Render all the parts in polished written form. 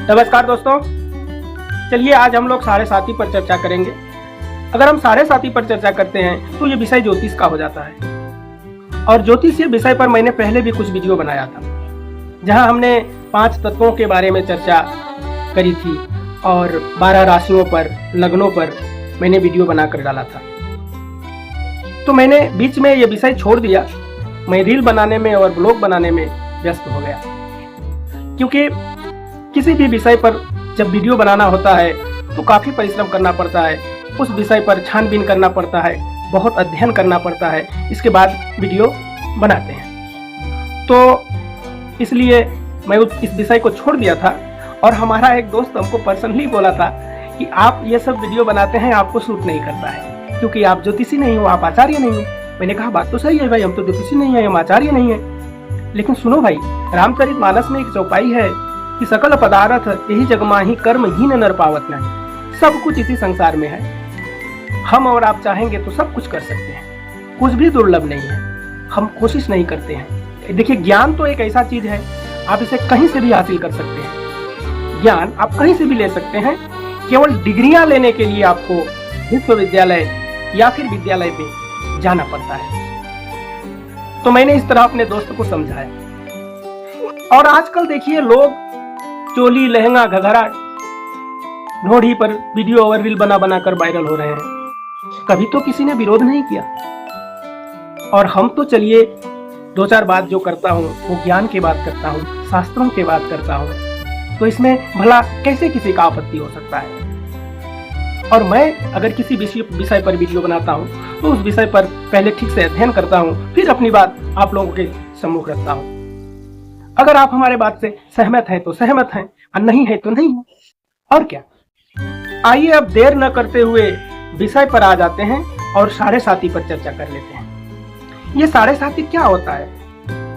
नमस्कार दोस्तों, चलिए आज हम लोग साढ़े साती पर चर्चा करेंगे। अगर हम साढ़े साती पर चर्चा करते हैं तो ये विषय ज्योतिष का हो जाता है। और ज्योतिष ये विषय पर मैंने पहले भी कुछ वीडियो बनाया था, जहां हमने 5 तत्वों के बारे में चर्चा करी थी और 12 राशियों पर, लग्नों पर मैंने वीडियो बनाकर डाला था। तो मैंने बीच में ये विषय छोड़ दिया। मैं रील बनाने में और ब्लॉग बनाने में व्यस्त हो गया, क्योंकि किसी भी विषय पर जब वीडियो बनाना होता है तो काफ़ी परिश्रम करना पड़ता है, उस विषय पर छानबीन करना पड़ता है, बहुत अध्ययन करना पड़ता है, इसके बाद वीडियो बनाते हैं। तो इसलिए मैं इस विषय को छोड़ दिया था। और हमारा एक दोस्त हमको पर्सनली बोला था कि आप ये सब वीडियो बनाते हैं, आपको सूट नहीं करता है, क्योंकि आप ज्योतिषी नहीं हो, आप आचार्य नहीं हो। मैंने कहा बात तो सही है भाई, हम तो ज्योतिषी नहीं है, हम आचार्य नहीं है। लेकिन सुनो भाई, रामचरितमानस में एक चौपाई है कि सकल पदार्थ यही जग माही कर्म हीन नर पावत नहीं। सब कुछ इसी संसार में है। हम और आप चाहेंगे तो सब कुछ कर सकते हैं, कुछ भी दुर्लभ नहीं है, हम कोशिश नहीं करते हैं। देखिए, ज्ञान तो एक ऐसा चीज है, आप इसे कहीं से भी हासिल कर सकते हैं। ज्ञान आप कहीं से भी ले सकते हैं, केवल डिग्रियां लेने के लिए आपको विश्वविद्यालय या फिर विद्यालय में जाना पड़ता है। तो मैंने इस तरह अपने दोस्त को समझाया। और आजकल देखिए, लोग चोली, लहंगा, घघरा, ढोढ़ी पर वीडियो और रील बना कर वायरल हो रहे हैं। कभी तो किसी ने विरोध नहीं किया। और हम तो चलिए 2-4 बात जो करता हूँ वो ज्ञान की बात करता हूँ, शास्त्रों की बात करता हूँ, तो इसमें भला कैसे किसी का आपत्ति हो सकता है। और मैं अगर किसी विषय पर वीडियो बनाता हूँ तो उस विषय पर पहले ठीक से अध्ययन करता हूँ, फिर अपनी बात आप लोगों के सम्मुख रखता हूँ। अगर आप हमारे बात से सहमत हैं तो सहमत हैं, और नहीं है तो नहीं है, और क्या। आइए अब देर न करते हुए विषय पर आ जाते हैं और साढ़े साती पर चर्चा कर लेते हैं। ये साढ़े साती क्या होता है,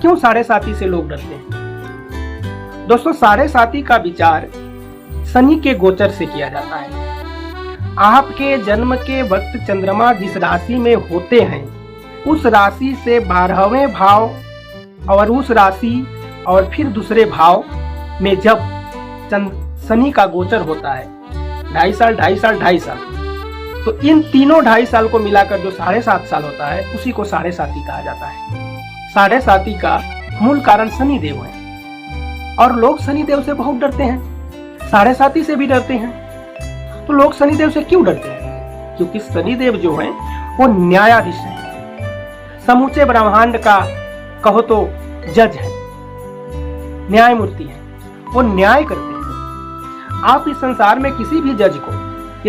क्यों साढ़े साती से लोग डरते हैं? दोस्तों, साढ़े साती का विचार शनि के गोचर से किया जाता है। आपके जन्म के वक्त चंद्रमा जिस राशि में होते हैं, उस राशि से 12वें भाव और उस राशि और फिर दूसरे भाव में जब शनि का गोचर होता है, 2.5 साल, 2.5 साल, 2.5 साल, तो इन तीनों 2.5 साल को मिलाकर जो 7.5 साल होता है, उसी को साढ़े साती कहा जाता है। साढ़े साती का मूल कारण शनिदेव है, और लोग शनिदेव से बहुत डरते हैं, साढ़े साती से भी डरते हैं। तो लोग शनिदेव से क्यों डरते हैं? क्योंकि शनिदेव जो है वो न्यायाधीश है, समूचे ब्रह्मांड का कहो तो जज है, न्यायमूर्ति है, वो न्याय करते हैं। आप इस संसार में किसी भी जज को,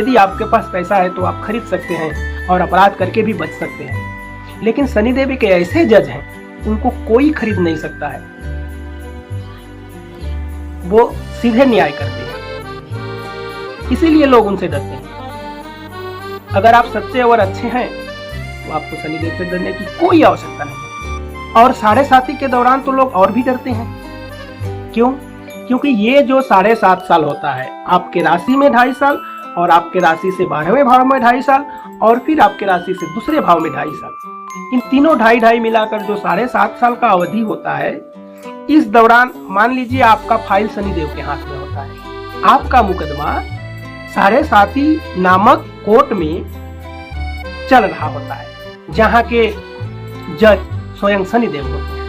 यदि आपके पास पैसा है तो आप खरीद सकते हैं और अपराध करके भी बच सकते हैं। लेकिन शनिदेव के ऐसे जज हैं, उनको कोई खरीद नहीं सकता है, वो सीधे न्याय करते हैं, इसीलिए लोग उनसे डरते हैं। अगर आप सच्चे और अच्छे हैं तो आपको शनिदेव से डरने की कोई आवश्यकता नहीं। और साढ़े साती के दौरान तो लोग और भी डरते हैं। क्यों? क्योंकि ये जो 7.5 साल होता है, आपके राशि में 2.5 साल, और आपके राशि से 12वें भाव में 2.5 साल, और फिर आपके राशि से दूसरे भाव में 2.5 साल, इन तीनों 2.5 मिलाकर जो 7.5 साल का अवधि होता है, इस दौरान मान लीजिए आपका फाइल शनिदेव के हाथ में होता है। आपका मुकदमा साढ़े साती नामक कोर्ट में चल रहा होता है, जहां के जज स्वयं शनिदेव होते हैं,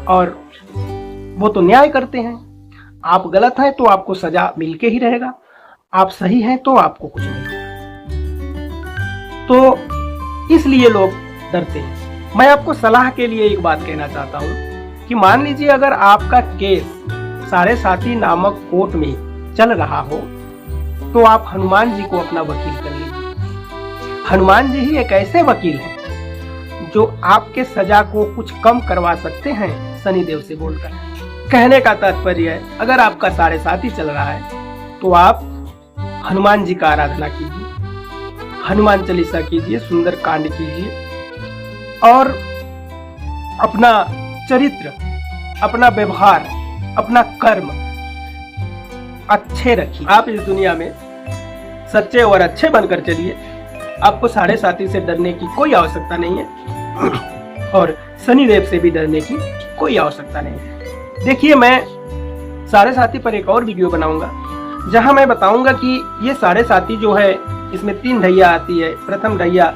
और वो तो न्याय करते हैं। आप गलत हैं तो आपको सजा मिलके ही रहेगा, आप सही हैं तो आपको कुछ नहीं होगा। तो इसलिए लोग डरते हैं। मैं आपको सलाह के लिए एक बात कहना चाहता हूं कि मान लीजिए अगर आपका केस साढ़े साती नामक कोर्ट में चल रहा हो, तो आप हनुमान जी को अपना वकील कर लीजिए। हनुमान जी ही एक ऐसे वकील हैं जो आपके सजा को कुछ कम करवा सकते हैं शनिदेव से बोलकर। कहने का तात्पर्य है, अगर आपका साढ़े साती चल रहा है तो आप हनुमान जी का आराधना कीजिए, हनुमान चालीसा कीजिए, सुंदर कांड कीजिए, और अपना चरित्र, अपना व्यवहार, अपना कर्म अच्छे रखिए। आप इस दुनिया में सच्चे और अच्छे बनकर चलिए, आपको साढ़े साती से डरने की कोई आवश्यकता नहीं है, और शनिदेव से भी डरने की कोई आवश्यकता नहीं है। देखिए, मैं साढ़े साथी पर एक और वीडियो बनाऊंगा, जहां मैं बताऊंगा कि ये साढ़े साथी जो है इसमें 3 ढैया आती है, प्रथम ढैया,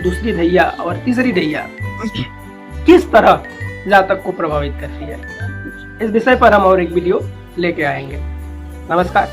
दूसरी ढैया और तीसरी ढैया किस तरह जातक को प्रभावित करती है। इस विषय पर हम और एक वीडियो लेके आएंगे। नमस्कार।